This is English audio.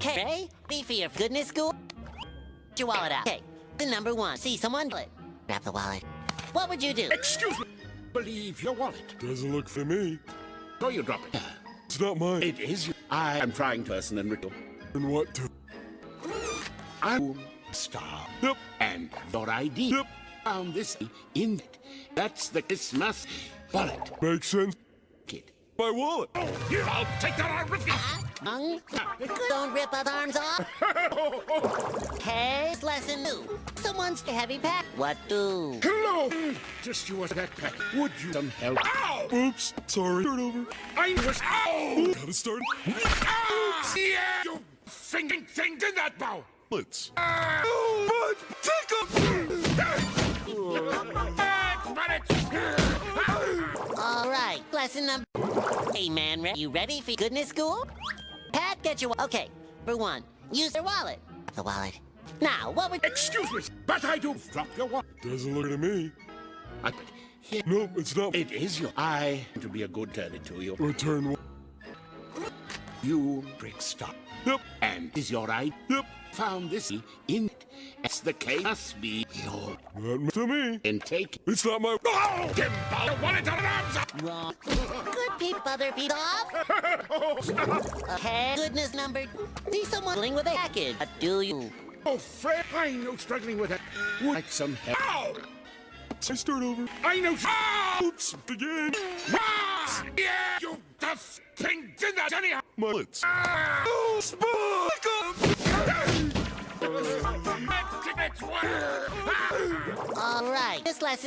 Okay, be for your goodness school. Get your wallet out. Okay, the number one. See someone? Grab the wallet. What would you do? Excuse me. Believe your wallet. Doesn't look for me. So you drop it. It's not mine. It is you. I am trying person and ritual. And what to? I'm star. Yep. And your ID. Yep. Found this in it. That's the Christmas wallet. Makes sense. Kid. My wallet. I'll take that out with you. Don't rip our arms off. Okay, lesson 2. Someone's heavy pack. What do? Hello. Just you as that pack. Would you some help? Ow! Oops. Sorry. Start over. I was. Ow! Gotta start. Oops! Yeah! You thinking thing did that bow. Let's. But All right, lesson number. Hey, man, you ready for goodness school? Pat, get your. Okay, for 1, use your wallet. The wallet. Now, what would? Excuse me, but I do drop your wallet. Doesn't look to me. Here. Nope, it's not. It is your. I want to be a good turn to you. Return. You brick stop. Yep. And is your right? Yep. Found this in it. As the case must be your Not to me. intake. It's not my. Oh! Give I wanted to arms up! Wrong. Good people, other people off. Okay, goodness number. See someone dealing with a package. What do you? Oh, Fred, I know struggling with that. Would like some help. Ow! I start over. I know. Ow! Oops. Begin. Ah! Yeah! You tough thing did that anyhow! Mullets. Ah! Oh, Spock! All right, this lesson.